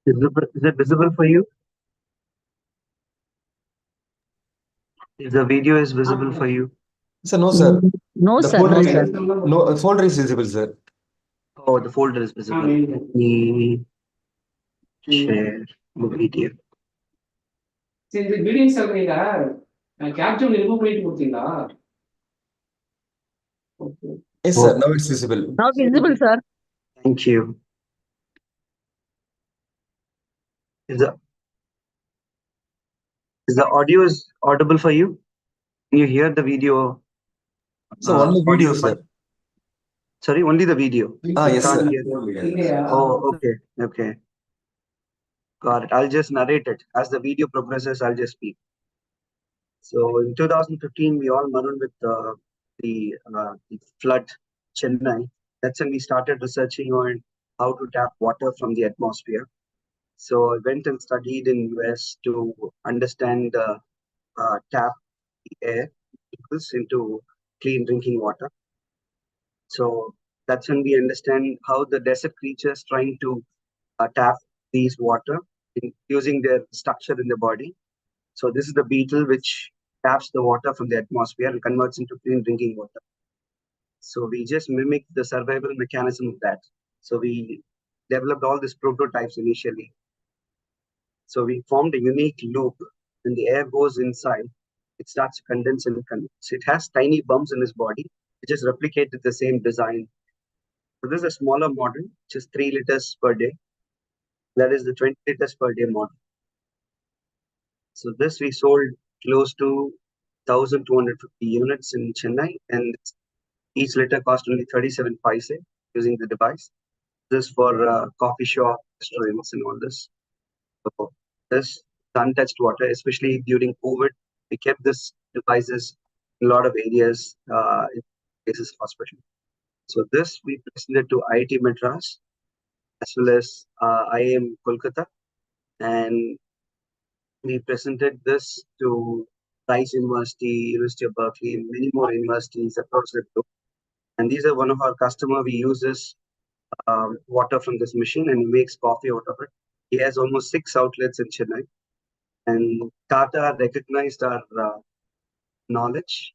Is it visible for you? If the video is visible for you? Sir, no, sir. No, The sir. folder No, is sir. no folder is visible, sir. Oh, the folder is visible. Let me share the video. சரி இந்த building சொல்றீங்க capture remove பண்ணிட்டு கொடுத்தீங்களா okay Yes, sir. Now it's visible. Now visible, sir. Thank you. Is the audio is audible for you? Can you hear the video? So only video, sir. Sorry, only the video. Yes, Can't sir. hear. இல்லையா Oh, okay. Okay. Got it. I'll just narrate it. As the video progresses, I'll just speak. So in 2015, we all marooned with the flood Chennai. That's when we started researching on how to tap water from the atmosphere. So I went and studied in US to understand tap the air into clean drinking water. So that's when we understand how the desert creatures trying to tap these water using their structure in the body. So this is the beetle which taps the water from the atmosphere and converts into clean drinking water. So we just mimic the survival mechanism of that. So we developed all these prototypes initially. So we formed a unique loop. When the air goes inside, it starts to condense and condense. It has tiny bumps in its body, which is replicated the same design. So this is a smaller model, which is 3 liters per day. That is the 20 liters per day model. So this we sold close to 1,250 units in Chennai, and each liter cost only 37 paise using the device. This for coffee shop, restaurants, and all this. So this untouched water, especially during COVID, we kept this devices in a lot of areas, in places hospital. So this we presented to IIT Madras as well as IIM Kolkata, and we presented this to Rice University, University of Berkeley, and many more universities across the globe. And these are one of our customer. We use this water from this machine and he makes coffee out of it. He has almost 6 outlets in Chennai. And Tata recognized our knowledge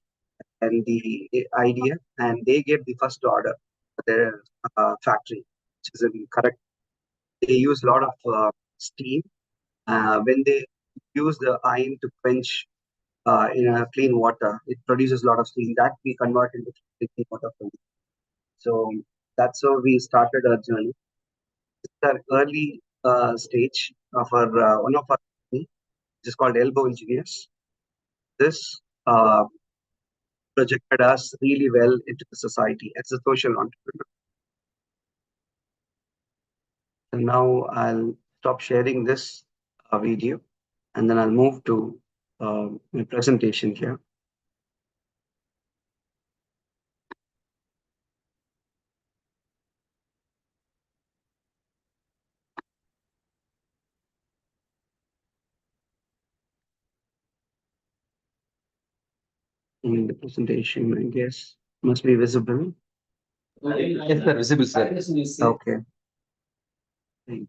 and the idea, and they gave the first order for their factory, which is correct. They use a lot of steam. When they use the iron to quench in a clean water, it produces a lot of steam that we convert into drinking water from it. So that's how we started our journey. It's the early stage of our one of our company, which is called Elbow Engineers. This projected us really well into the society as a social entrepreneur. So now I'll stop sharing this video, and then I'll move to my presentation here. In the presentation, I guess, must be visible. Yes, sir. Visible, sir. Okay. Think.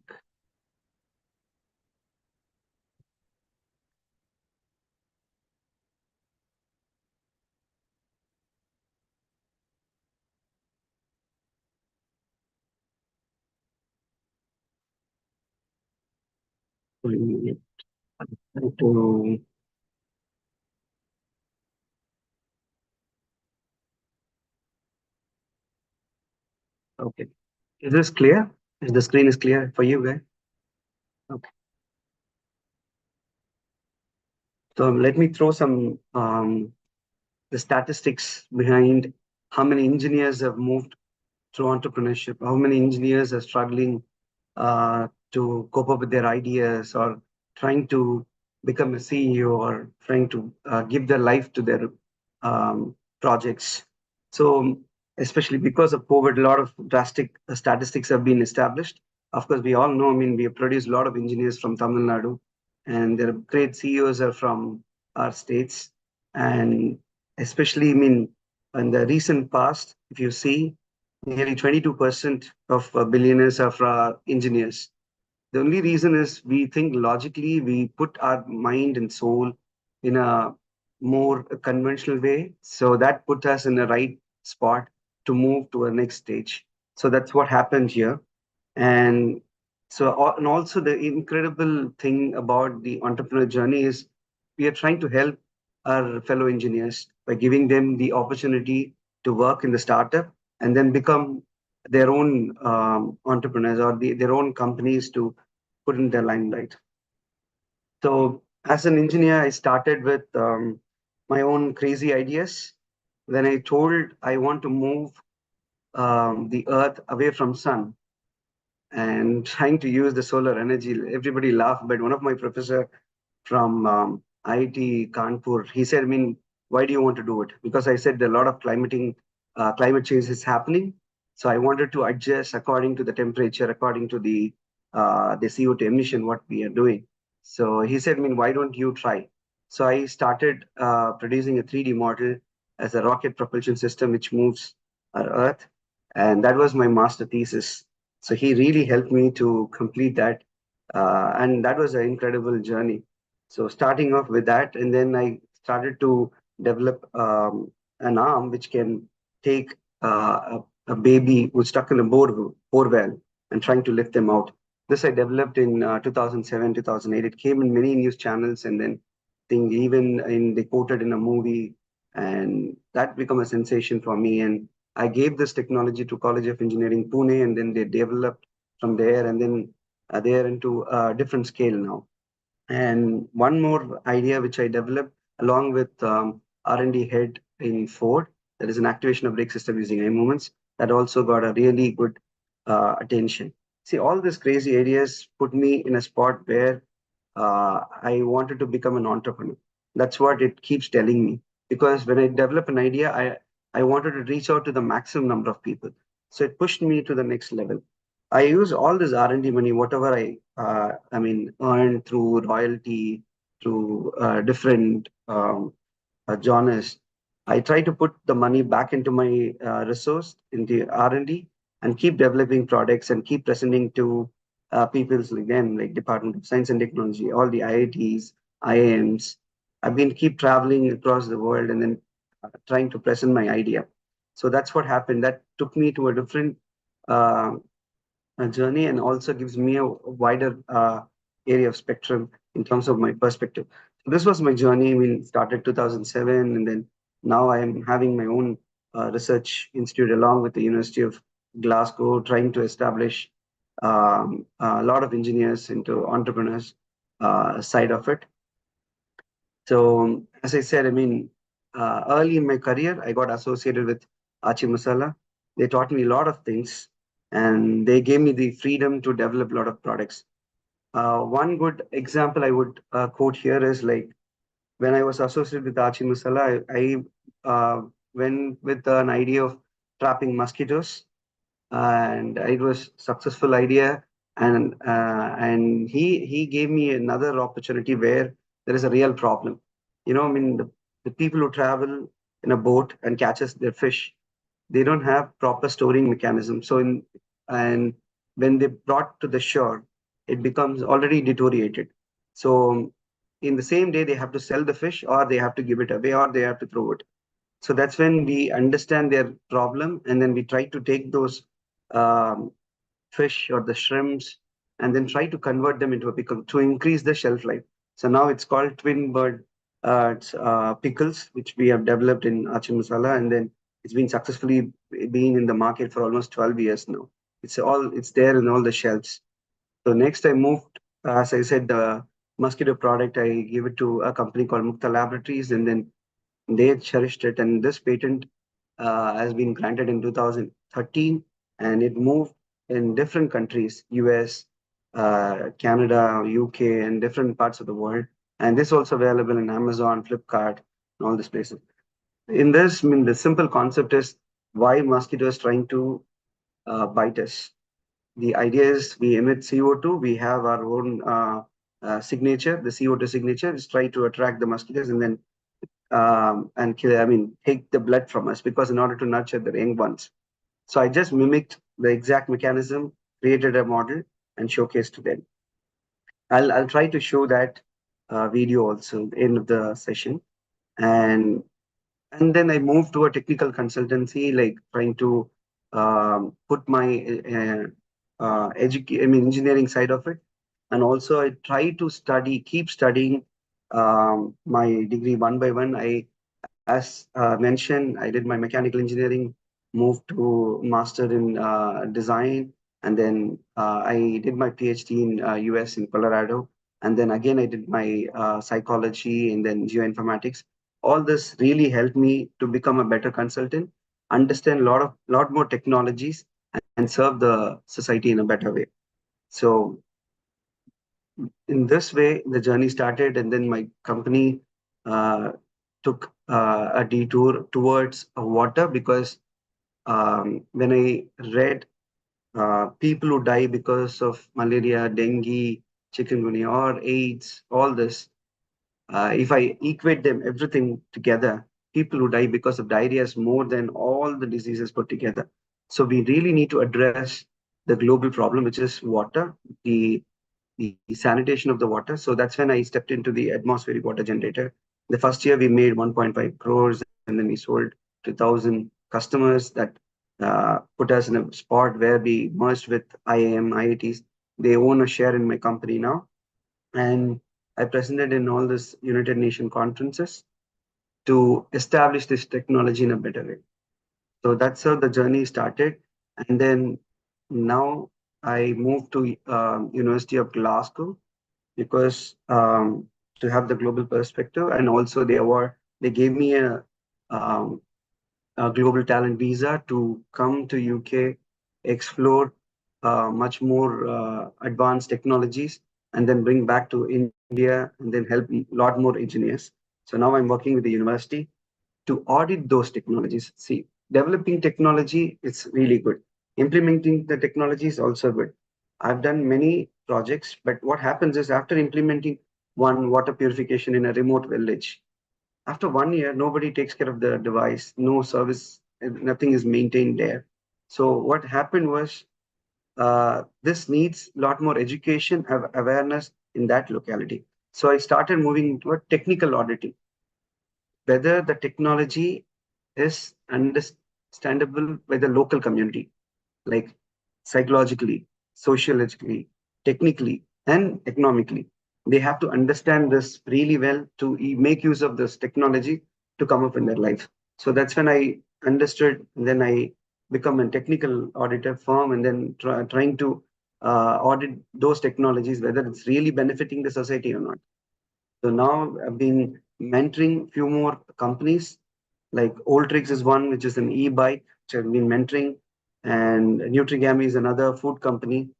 To okay. Is this clear? Is the screen is clear for you guys? Okay. So let me throw some the statistics behind how many engineers have moved through entrepreneurship, how many engineers are struggling to cope up with their ideas or trying to become a CEO or trying to give their life to their projects. So especially because of COVID, a lot of drastic statistics have been established. Of course, we all know, I mean, we have produced a lot of engineers from Tamil Nadu, and their great CEOs are from our states. And especially, I mean, in the recent past, if you see, nearly 22% of billionaires are engineers. The only reason is we think logically, we put our mind and soul in a more conventional way. So that put us in the right spot to move to a next stage. So that's what happened here. And and also the incredible thing about the entrepreneur journey is we are trying to help our fellow engineers by giving them the opportunity to work in the startup and then become their own entrepreneurs or their own companies to put in their limelight. So as an engineer, I started with my own crazy ideas. When I told I want to move the earth away from sun, and trying to use the solar energy. Everybody laughed, but one of my professor from IIT Kanpur, he said, I mean, why do you want to do it? Because I said a lot of climate change is happening. So I wanted to adjust according to the temperature, according to the CO2 emission, what we are doing. So he said, I mean, why don't you try? So I started producing a 3D model as a rocket propulsion system, which moves our Earth. And that was my master thesis. So he really helped me to complete that. And that was an incredible journey. So starting off with that, and then I started to develop an arm which can take a baby who's stuck in a bore well and trying to lift them out. This I developed in 2007, 2008. It came in many news channels, and then thing even they quoted in a movie, and that became a sensation for me. And I gave this technology to College of Engineering Pune, and then they developed from there, and then they are into a different scale now. And one more idea which I developed along with R&D head in Ford, that is an activation of brake system using eye movements, that also got a really good attention. See, all these crazy areas put me in a spot where I wanted to become an entrepreneur. That's what it keeps telling me. Because when I develop an idea, I wanted to reach out to the maximum number of people. So it pushed me to the next level. I use all this R&D money, whatever I mean, earned through royalty, through different genres. I try to put the money back into my resource in the R&D and keep developing products and keep presenting to people's like them, like Department of Science and Technology, all the IITs, IIMs. I've been keep traveling across the world and then trying to present my idea. So that's what happened. That took me to a different uh, journey and also gives me a wider area of spectrum in terms of my perspective. So this was my journey. I mean, started 2007, and then now I am having my own research institute along with the University of Glasgow, trying to establish a lot of engineers into entrepreneurs side of it. So as I said, I mean, early in my career, I got associated with Achi Masala. They taught me a lot of things, and they gave me the freedom to develop a lot of products. One good example I would quote here is like when I was associated with Achi Masala, I went with an idea of trapping mosquitoes, and it was successful idea. And he gave me another opportunity where there is a real problem. I mean, the people who travel in a boat and catches their fish, they don't have proper storing mechanism. And when they brought to the shore, it becomes already deteriorated. So in the same day, they have to sell the fish, or they have to give it away, or they have to throw it. So that's when we understand their problem, and then we try to take those um, fish or the shrimps and then try to convert them into a pickle to increase the shelf life. So now it's called twin bird pickles, which we have developed in Achi Masala, and then it's been successfully being in the market for almost 12 years now. It's there in all the shelves. So next I moved, as I said, the mosquito product, I gave it to a company called Mukta Laboratories, and then they cherished it. And this patent has been granted in 2013, and it moved in different countries, US, Canada, UK, and different parts of the world. And this also available in Amazon, Flipkart, and all these places. In this, I mean, the simple concept is why mosquitoes trying to bite us. The idea is we emit CO2, we have our own signature, the CO2 signature is try to attract the mosquitoes and then and kill, I mean, take the blood from us, because in order to nurture the young ones. So I just mimicked the exact mechanism, created a model, and showcased to them. I'll try to show that video also in the session. And then I moved to a technical consultancy, like trying to put my engineering side of it. And also I try to keep studying my degree one by one. As mentioned, I did my mechanical engineering, moved to master in design, and then I did my PhD in US in Colorado, and then again I did my psychology and then geoinformatics. All this really helped me to become a better consultant, understand lot more technologies, and serve the society in a better way. So in this way, the journey started, and then my company uh, took a detour towards water because when I read people who die because of malaria, dengue, chikungunya, or AIDS, all this, if I equate them everything together, people who die because of diarrhea is more than all the diseases put together. So we really need to address the global problem, which is water, the the sanitation of the water. So that's when I stepped into the atmospheric water generator. The first year we made 1.5 crores, and then we sold to 1,000 customers. That put us in a spot where we merged with IIM, IITs. They own a share in my company now. And I presented in all these United Nations conferences to establish this technology in a better way. So that's how the journey started. And then now I moved to University of Glasgow because to have the global perspective, and also they gave me um, a global talent visa to come to UK, explore much more advanced technologies, and then bring back to India and then help a lot more engineers. So now I'm working with the university to audit those technologies. See, developing technology is really good. Implementing the technology is also good. I've done many projects, but what happens is after implementing one water purification in a remote village, after 1 year, nobody takes care of the device, no service, nothing is maintained there. So what happened was this needs a lot more education, awareness in that locality. So I started moving into a technical auditing, whether the technology is understandable by the local community, like psychologically, sociologically, technically, and economically. They have to understand this really well to make use of this technology to come up in their life. So that's when I understood, and then I become a technical auditor firm, and then trying to audit those technologies, whether it's really benefiting the society or not. So now I've been mentoring few more companies, like Oldtrix is one, which is an e-bike, which I've been mentoring, and Nutrigami is another food company.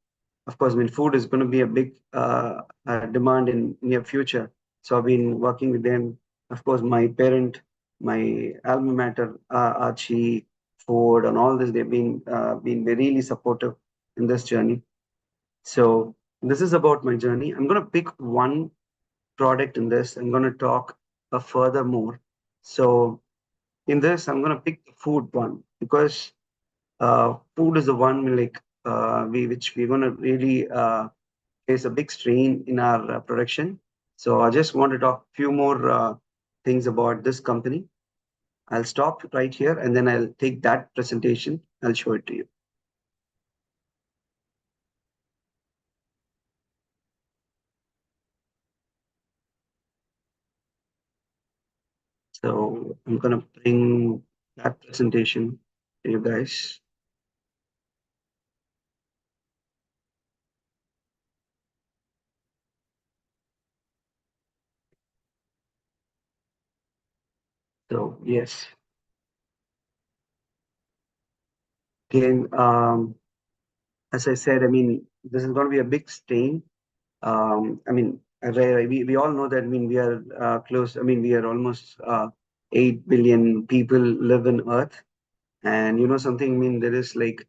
Of course, I mean, food is going to be a big demand in near future. So I've been working with them. Of course, my parent, my alma mater, Archie, Ford, and all this, they've been really supportive in this journey. So this is about my journey. I'm going to pick one product in this. I'm going to talk further more. So in this, I'm going to pick the food one because food is the one like which we're going to really face a big strain in our production. So I just want to talk a few more things about this company. I'll stop right here and then I'll take that presentation. I'll show it to you. So I'm going to bring that presentation to you guys. So yes, again, as I said, I mean, this is going to be a big strain. I mean, we all know that. I mean, we are close. I mean, we are almost 8 billion people live in Earth, and you know something. I mean, there is like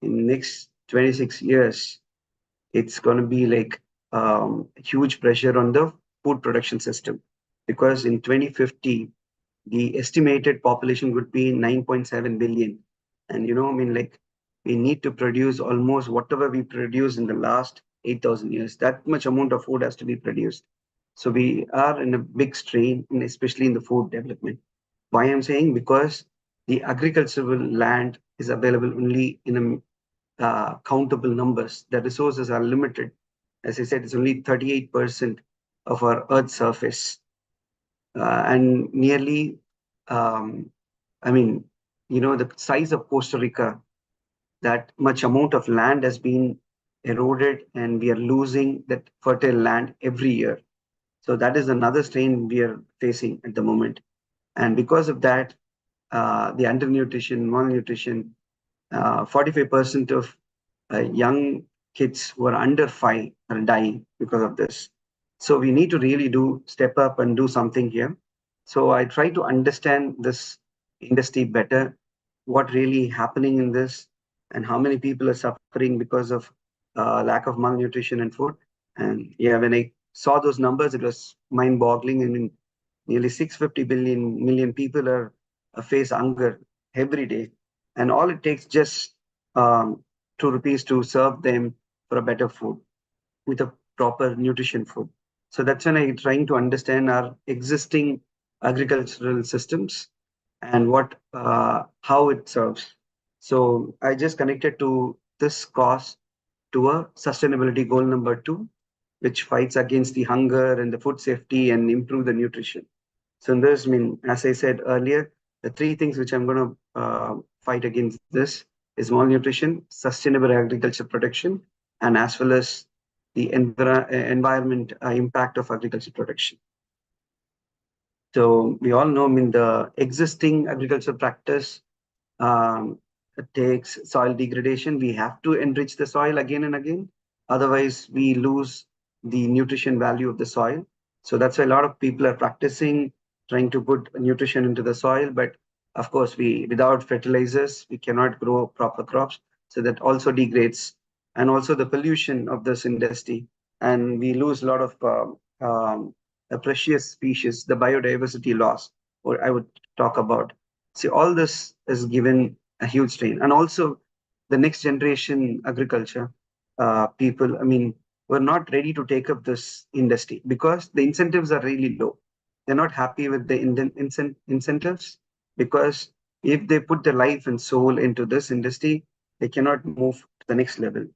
in next 26 years, it's going to be like huge pressure on the food production system, because in 2050 the estimated population would be 9.7 billion. And, you know, I mean, like we need to produce almost whatever we produced in the last 8,000 years. That much amount of food has to be produced. So we are in a big strain, and especially in the food development. Why I'm saying? Because the agricultural land is available only in a countable numbers. The resources are limited. As I said, it's only 38% of our Earth's surface, and nearly, um, I mean, the size of Costa Rica, that much amount of land has been eroded, and we are losing that fertile land every year. So that is another strain we are facing at the moment. And because of that, the undernutrition, malnutrition, 45% of young kids who are under 5 are dying because of this. So we need to really step up and do something here. So I try to understand this industry better, what really happening in this, and how many people are suffering because of lack of malnutrition and food. And yeah, when I saw those numbers, it was mind-boggling. I mean, nearly 650 million people are face hunger every day, and all it takes just um, 2 rupees to serve them for a better food with a proper nutrition food. So that's when I'm trying to understand our existing agricultural systems and how it serves. So I just connected to this cause to a sustainability goal number 2, which fights against the hunger and the food safety and improve the nutrition. So in this, I mean, as I said earlier, the 3 things which I'm going to fight against this is malnutrition, sustainable agriculture protection, and as well as the environment impact of agriculture protection. So we all know, I mean, the existing agriculture practice takes soil degradation. We have to enrich the soil again and again. Otherwise, we lose the nutrition value of the soil. So that's why a lot of people are practicing trying to put nutrition into the soil. But of course, without fertilizers, we cannot grow proper crops. So that also degrades. And also the pollution of this industry. And we lose a lot of precious species, the biodiversity loss, or I would talk about. See, all this is given a huge strain. And also the next generation agriculture people, I mean, were not ready to take up this industry because the incentives are really low. They're not happy with the incentives because if they put their life and soul into this industry, they cannot move to the next level.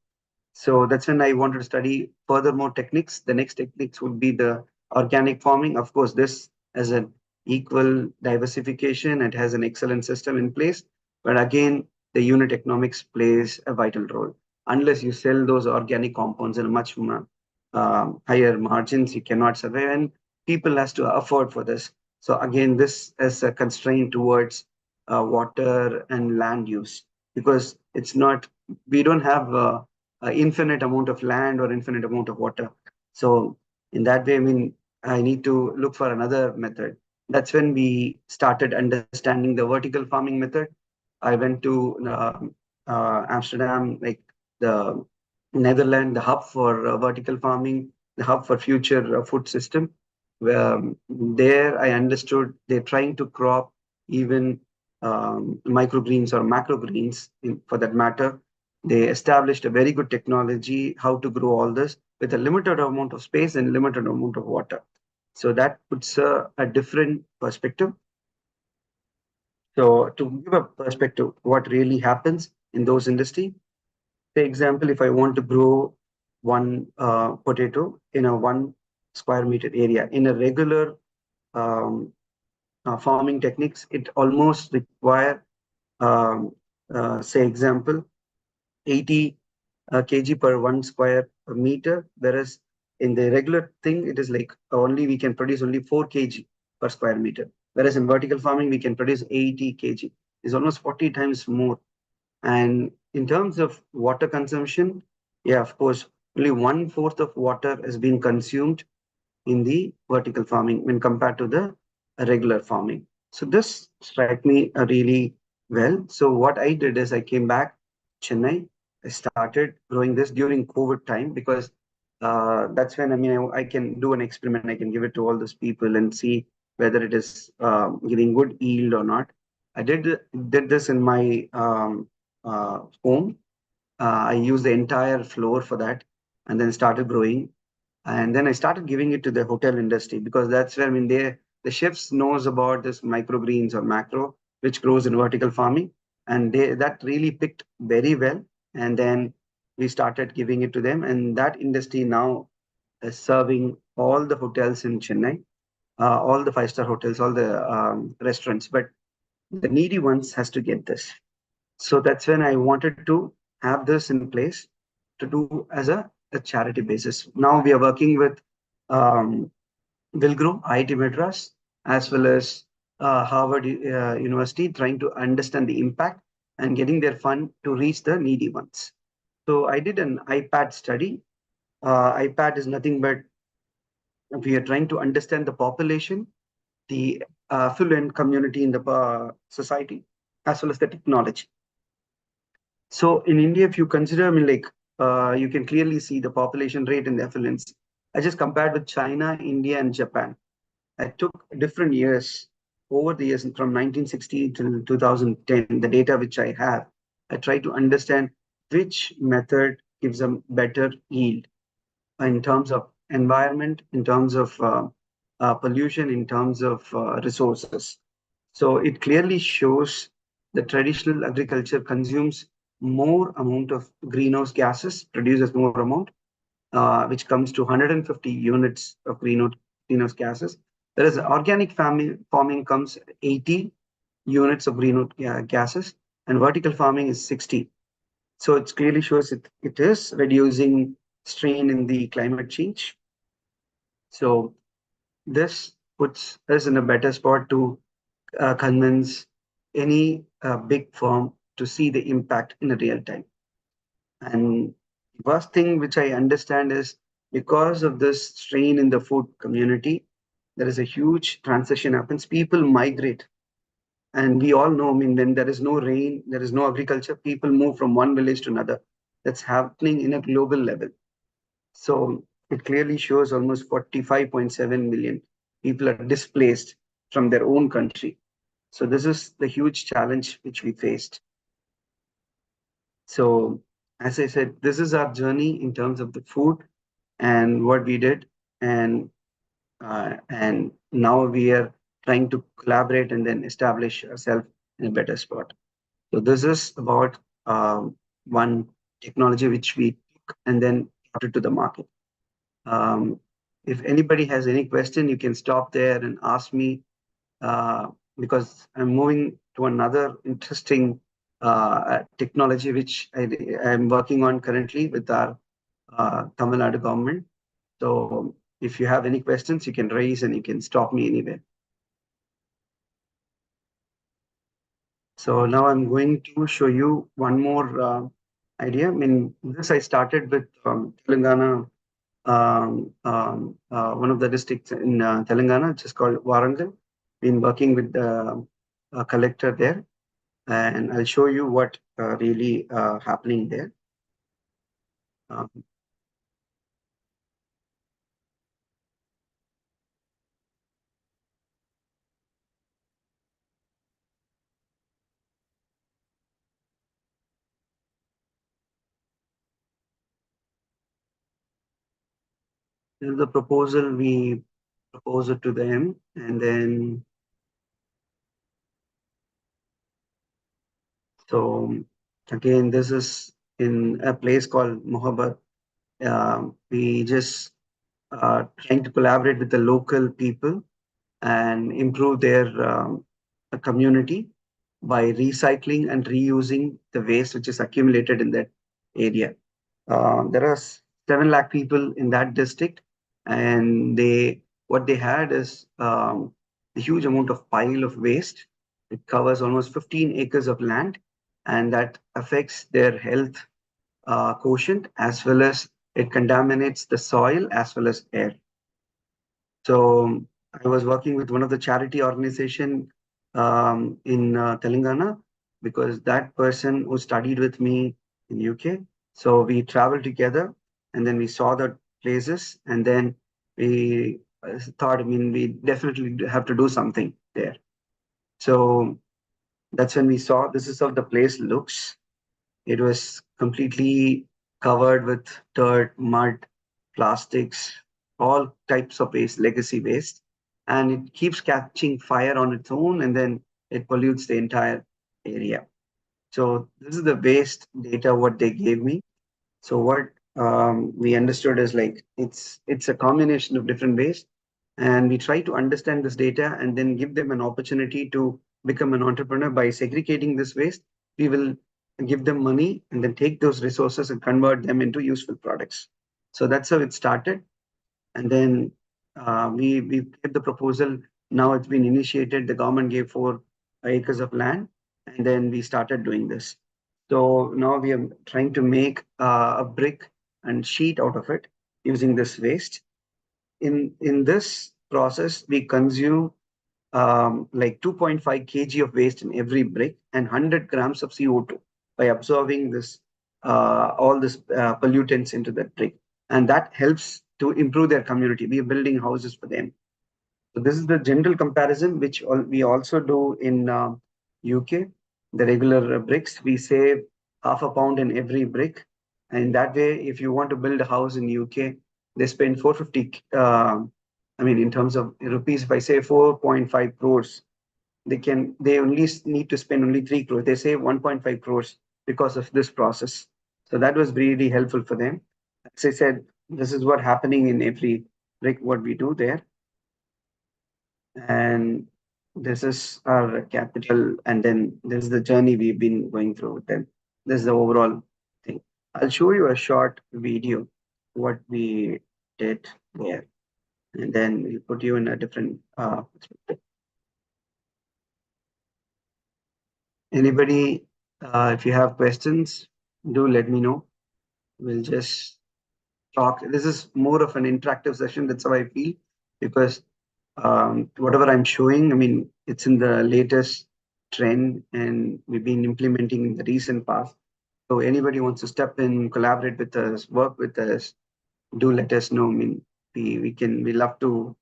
So that's when I wanted to study furthermore techniques. The next techniques would be the organic farming. Of course, this has an equal diversification. It has an excellent system in place. But again, the unit economics plays a vital role. Unless you sell those organic compounds in a much higher margins, you cannot survive. And people has to afford for this. So again, this is a constraint towards water and land use because it's not, we don't have infinite amount of land or infinite amount of water. So in that way, I mean, I need to look for another method. That's when we started understanding the vertical farming method. I went to Amsterdam, like the Netherlands, the hub for vertical farming, the hub for future food system. Where there I understood they're trying to crop even microgreens or macrogreens, for that matter. They established a very good technology how to grow all this with a limited amount of space and limited amount of water. So that puts a different perspective. So to give a perspective, what really happens in those industry, say example, if I want to grow one potato in a 1 square meter area in a regular um, farming techniques, it almost require say example 80 kg per 1 square meter, whereas in the regular thing, it is like only we can produce only 4 kg per square meter. Whereas in vertical farming, we can produce 80 kg. It's almost 40 times more. And in terms of water consumption, yeah, of course, only 1/4 of water is being consumed in the vertical farming when compared to the regular farming. So this struck me really well. So what I did is I came back Chennai. I started growing this during COVID time because that's when, I mean, I can do an experiment. I can give it to all those people and see whether it is giving good yield or not. I did this in my home. I used the entire floor for that. and then started growing. And then I started giving it to the hotel industry because that's where, I mean, the chefs knows about this microgreens or macro, which grows in vertical farming. And that really picked very well. And then we started giving it to them. And that industry now is serving all the hotels in Chennai, all the five-star hotels, all the restaurants. But the needy ones has to get this. So that's when I wanted to have this in place to do as a charity basis. Now we are working with um, Wilgrow, IIT Madras, as well as Harvard University, trying to understand the impact and getting their fund to reach the needy ones. So I did an iPad study. iPad is nothing but we are trying to understand the population, the affluent community in the society, as well as the technology. So in India, if you consider, I mean, like you can clearly see the population rate and the affluence. I just compared with China, India, and Japan. I took different years over the years from 1960 till 2010, the data which I have. I try to understand which method gives a better yield in terms of environment, in terms of pollution, in terms of resources. So it clearly shows the traditional agriculture consumes more amount of greenhouse gases, produces more amount, which comes to 150 units of greenhouse gases. Whereas organic farming comes 80 units of greenhouse gases, and vertical farming is 60. So it clearly shows it is reducing strain in the climate change. So this puts us in a better spot to convince any big firm to see the impact in a real time. And the first thing which I understand is because of this strain in the food community, there is a huge transition happens. People migrate. And we all know, I mean, when there is no rain, there is no agriculture, people move from one village to another. That's happening in a global level. So it clearly shows almost 45.7 million people are displaced from their own country. So this is the huge challenge which we faced. So as I said, this is our journey in terms of the food and what we did. And now we are trying to collaborate and then establish ourselves in a better spot. So this is about one technology which we took and then brought it to the market. Um, if anybody has any question, you can stop there and ask me uh, because I'm moving to another interesting technology which I'm working on currently with our Tamil Nadu government. So if you have any questions, you can raise and you can stop me anywhere. So now I'm going to show you one more idea. I mean, this I started with Telangana, one of the districts in Telangana, which is called Warangal. Been working with the collector there, and I'll show you what really happening there. Um, This is the proposal we propose it to them, and then so again, this is in a place called Mohabbat. We just trying to collaborate with the local people and improve their community by recycling and reusing the waste which is accumulated in that area. There are 7 lakh people in that district, and what they had is a huge amount of pile of waste. It covers almost 15 acres of land, and that affects their health quotient as well as it contaminates the soil as well as air. So I was working with one of the charity organization in Telangana because that person who studied with me in UK. So we traveled together and then we saw the places and then we thought, I mean, we definitely have to do something there. So that's when we saw this is how the place looks. It was completely covered with dirt, mud, plastics, all types of waste, legacy waste, and it keeps catching fire on its own, and then it pollutes the entire area. So this is the waste data what they gave me. So what we understood is like it's a combination of different waste, and we try to understand this data and then give them an opportunity to become an entrepreneur by segregating this waste. We will give them money and then take those resources and convert them into useful products. So that's how it started. And then we gave the proposal. Now it's been initiated. The government gave 4 acres of land, and then we started doing this. So now we are trying to make a brick and sheet out of it using this waste. In this process, we consume like 2.5 kg of waste in every brick and 100 grams of CO2 by absorbing this all this pollutants into that brick, and that helps to improve their community. We are building houses for them. So this is the general comparison, which we also do in UK. The regular bricks, we save half a pound in every brick, and that way, if you want to build a house in UK, they spend 450. I mean, in terms of rupees, if I say 4.5 crores, they only need to spend only 3 crores. They save 1.5 crores because of this process. So that was really helpful for them. As I said, this is what happening in every brick what we do there. And this is our capital, and then this is the journey we've been going through with them. This is the overall thing. I'll show you a short video what we did there, and then we'll put you in a different perspective. Anybody, if you have questions, do let me know. We'll just talk. This is more of an interactive session. That's how I feel, because whatever I'm showing, I mean, it's in the latest trend, and we've been implementing in the recent past. So anybody wants to step in, collaborate with us, work with us, do let us know. I mean, we love to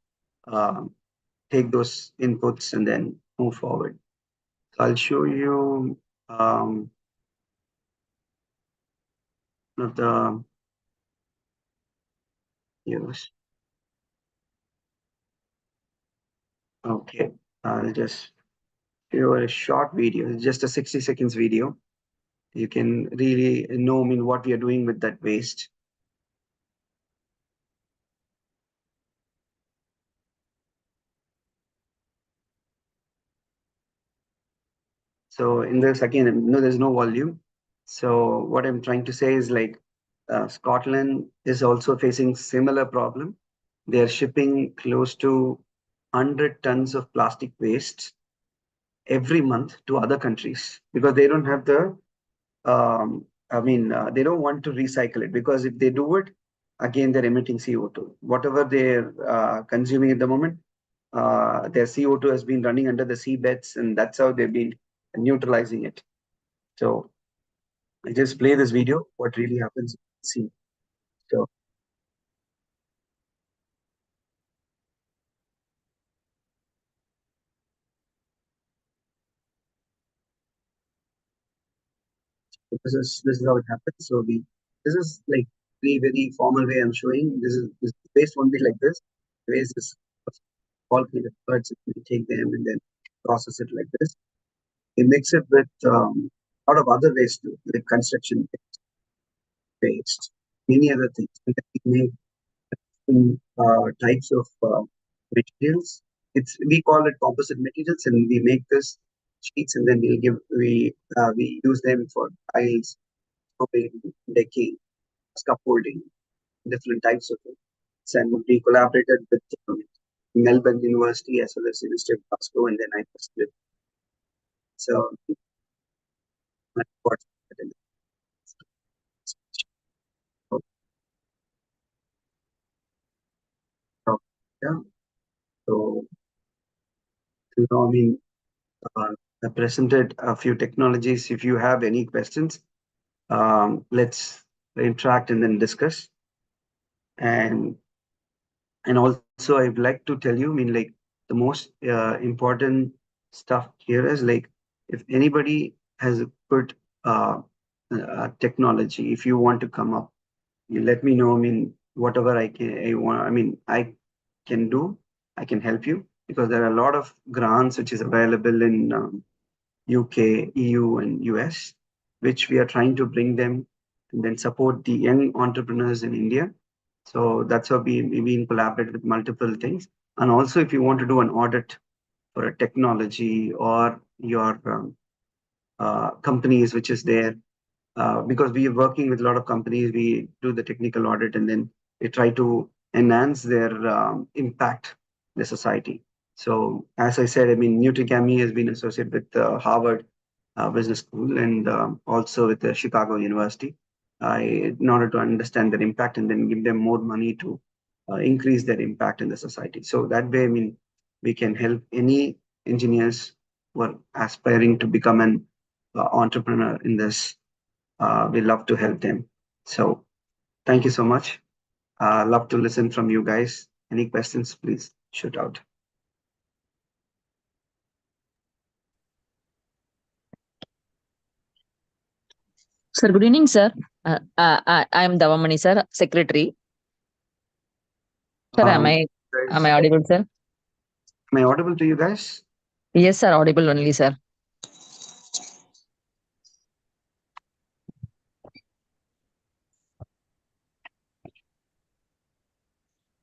take those inputs and then move forward. So I'll show you one of the views. Okay, I'll just show you a short video. It's just a 60 seconds video. You can really know, I mean, what we are doing with that waste. So in this, again, no, there's no volume. So what I'm trying to say is like Scotland is also facing similar problem. They're shipping close to 100 tons of plastic waste every month to other countries because they don't have the, they don't want to recycle it, because if they do it, again, they're emitting CO2. Whatever they're consuming at the moment, their CO2 has been running under the seabeds, and that's how they've been neutralizing it. So I just play this video, what really happens. See. So this is how it happens. So this is like very formal way I'm showing. This waste won't be like this. Waste is all kind of birds. We take them and then process it like this. We mix it with a lot of other waste too, like construction waste, many other things. And then we make types of materials. We call it composite materials, and we make this sheets, and then we use them for tiles, coping, decking, scaffolding, different types of it. And we collaborated with Melbourne University as well as University of Glasgow, and then I tested it. So yeah. So I mean, I presented a few technologies. If you have any questions, let's interact and then discuss. And also, I'd like to tell you, I mean, like the most important stuff here is like if anybody has a good technology. If you want to come up, you let me know. I mean, whatever I can do, I can help you, because there are a lot of grants which is available in UK, EU, and US, which we are trying to bring them and then support the young entrepreneurs in India. So that's how we been collaborate with multiple things. And also, if you want to do an audit for a technology or your companies which is there, because we are working with a lot of companies, we do the technical audit and then we try to enhance their impact in the society. So as I said, I mean, Nutricami has been associated with Harvard Business School and also with the Chicago University, in order to understand their impact and then give them more money to increase their impact in the society. So that way, I mean, we can help any engineers who are aspiring to become an entrepreneur in this. We love to help them. So thank you so much. Love to listen from you guys. Any questions, please shoot out. Sir, good evening, sir. I am Davamani, sir, secretary. Sir, am I audible, sir? Am I audible to you guys? Yes, sir, audible only, sir.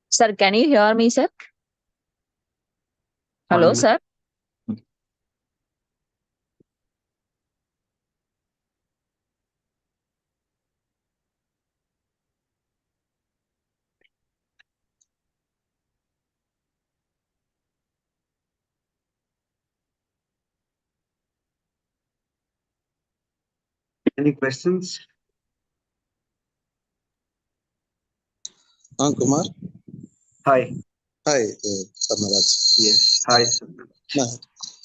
Sir, can you hear me, sir? Hello, Audible. sir. Any questions? Kumar. Hi. Hi, Sarnaraj. Yes. Hi.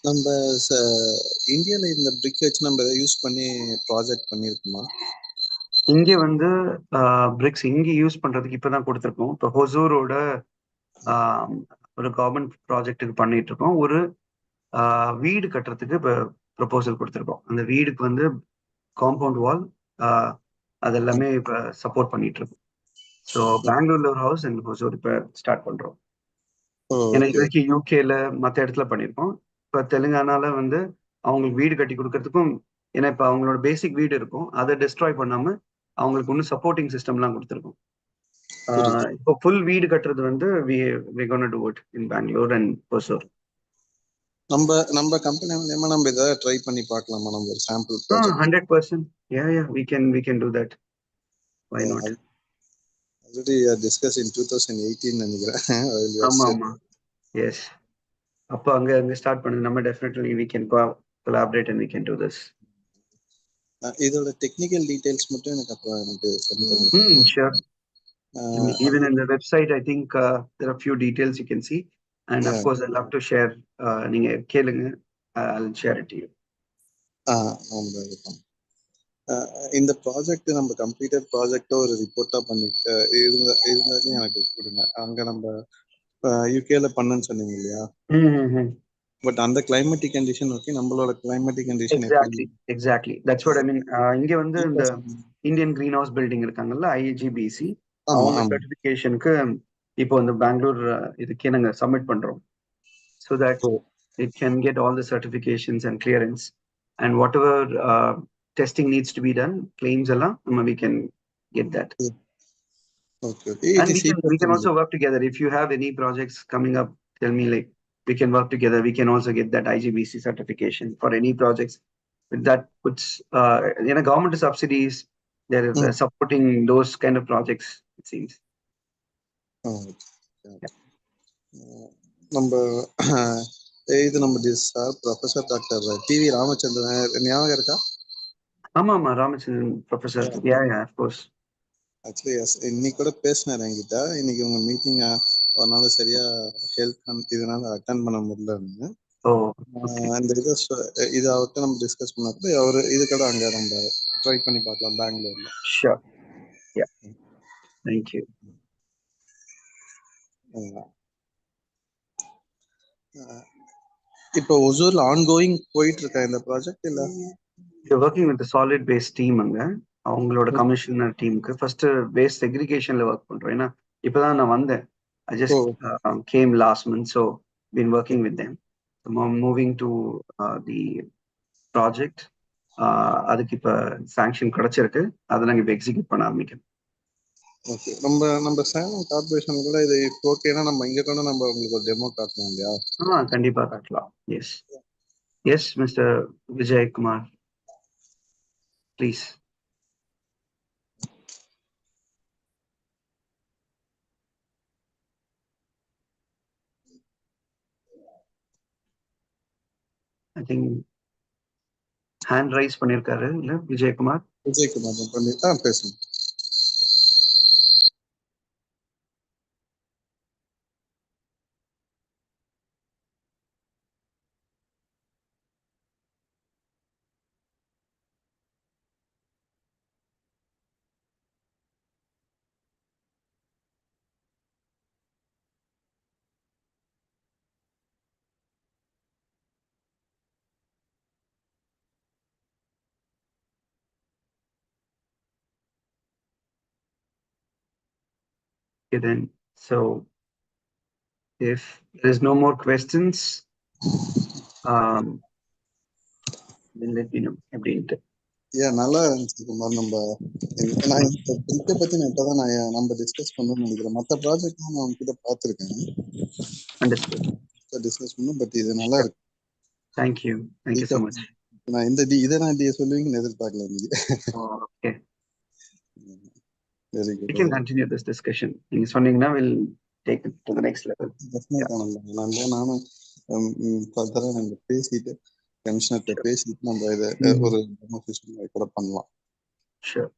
நம்ம இந்தியால இந்த பிரிக் வச்சு நம்ம use பண்ணி project பண்ணிருக்கோமா? இங்க வந்து BRICS இங்க use பண்றதுக்கு இப்பதான் கொடுத்துருக்கோம். இப்போ ஹொசூரோட ஒரு கவர்மெண்ட் ப்ராஜெக்ட்டுக்கு பண்ணிட்டு இருக்கோம். ஒரு வீடு கட்டுறதுக்கு இப்போ ப்ரொபோசல் கொடுத்துருக்கோம். அந்த வீடுக்கு வந்து காம்பவுண்ட் வால் அதெல்லாமே இப்போ சப்போர்ட் பண்ணிட்டு இருக்கோம். ஸோ பெங்களூர்ல ஒரு ஹவுஸ் அண்ட் ஹொசூர் இப்போ ஸ்டார்ட் பண்றோம். ஏன்னா இது வரைக்கும் யூகேல மற்ற இடத்துல பண்ணியிருக்கோம். இப்போ தெலுங்கானால வந்து அவங்களுக்கு வீடு கட்டி கொடுக்கறதுக்கும், ஏன்னா இப்போ அவங்களோட பேசிக் வீடு இருக்கும், அதை டிஸ்ட்ராய் பண்ணாம அவங்களுக்கு ஒன்றும் சப்போர்ட்டிங் சிஸ்டம்லாம் கொடுத்துருக்கோம். இப்போ ஃபுல் வீடு கட்டுறது வந்து we gonna do it in Bangalore and Hosur. நம்ம கம்பெனி மூலமா நம்ம இதை ட்ரை பண்ணி பார்க்கலாமா? நம்ம ஒரு sample project. 100%. Yeah, we can do that. Why not? Already discussed in 2018 நினைக்கிறேன். ஆமா. Yes. அப்போ அங்க ஸ்டார்ட் பண்ணு. நம்ம definitely we can collaborate and we can do this. இதோட டெக்னிக்கல் டீடைல்ஸ் மட்டும் எனக்கு சென்ட் பண்ணுங்க. Sure. Even in the website, I think there are few details you can see, and of course I'd love to share. நீங்க கேளுங்க, I'll share it to you. இந்த project நம்ம completed ப்ராஜெக்டோ ஒரு ரிப்போர்ட்டா பண்ணிட்டு இருந்தாலும் எனக்கு கொடுங்க. அங்க நம்ம யூகேல பண்ணுன்னு சொன்னீங்க இல்லையா? பட் அந்த கிளைமேட்டிக் கண்டிஷன் ஓகே, நம்மளோட climatic condition exactly that's what I mean. இங்க வந்து இந்த இந்தியன் கிரீன் ஹவுஸ் பில்டிங் இருக்காங்கல்ல, IGBC, அவங்க சர்டிஃபிகேஷனுக்கு இப்போ இந்த பெங்களூர் இதுக்கே நாங்க சப்மிட் பண்றோம். So that it can get all the certifications and clearance, and whatever testing needs to be done, claims along, we can get that. Okay. And we can also work together. If you have any projects coming up, tell me, like, we can work together. We can also get that IGBC certification for any projects. That puts government subsidies, they're supporting those kind of projects, it seems. இது நம்ம sir professor doctor TV Ramachandran ஞாபகம் இருக்கா? ஆமா Ramachandran professor. Yeah, of course. Actually இன்னைக்கு கூட பேசினார் என்கிட்ட. இன்னைக்கு உங்க மீட்டிங் அதனால சரியா ஹெல்ப் இதனால அட்டென்ட் பண்ண முடியல. அந்த இது அவர்கிட்ட நம்ம டிஸ்கஸ் பண்ணப்போ அவரு இதுக்கட அங்க நம்ம ட்ரை பண்ணி பார்க்கலாம் பெங்களூர்ல. Sure. Yeah. Thank you. இப்போ ஒசூர்ல ஆன்கோயிங் போயிட்டு இருக்கா இந்த ப்ராஜெக்ட் இல்ல? You're working with the solid waste team அங்க அவங்களோட கமிஷனர் டீமுக்கு ஃபர்ஸ்ட் வேஸ்ட் செக்ரிகேஷன்ல ஒர்க் பண்றோம். ஏன்னா இப்பதான் நான் வந்தேன். I just came last month, so been working with them. So I'm moving to the project. அதுக்கு இப்ப சாங்ஷன் கிடைச்சிருக்கு. அதை நாங்க இப்ப எக்ஸிக்யூட் பண்ண ஆரம்பிக்கணும். ஓகே, நம்ம சேலம் கார்பரேஷன் கூட இது ஓகேனா நம்ம இங்க கூட நம்ம உங்களுக்கு ஒரு டெமோ காட்டலாம் இல்லையா? கண்டிப்பா காட்டலாம். S mister Vijayakumar, please. I think hand rice பண்ணிருக்காரு இல்ல விஜயகுமார்? விஜயகுமார் பண்ணி பேசுங்க. Okay, then, so if there is no more questions, then let me know. அப்படின்ட்டு நல்லா இருந்துச்சு குமார். நான் இதை பத்தி நான் இப்பதான் நம்ம டிஸ்கஸ் பண்ணணும்னு நினைக்கிறேன். மற்ற ப்ராஜெக்ட் நான் உங்ககிட்ட பார்த்துருக்கேன், டிஸ்கஸ் பண்ணணும். பட் இது நல்லா இருக்கு. Thank you so much. நான் இதை நான் சொல்லுவீங்கன்னு எதிர்பார்க்கல இன்னைக்கு. Okay, very good. we can continue this discussion. நீங்க சொன்னீங்கன்னா we'll take it to the next level. நானும் ஃபர்தரா நம்ம பேசிட்டு கமிஷனர்கிட்ட பேசிட்டு நம்ம இதை ஒரு டெமோ சிஸ்டம் கூட பண்ணலாம். Sure.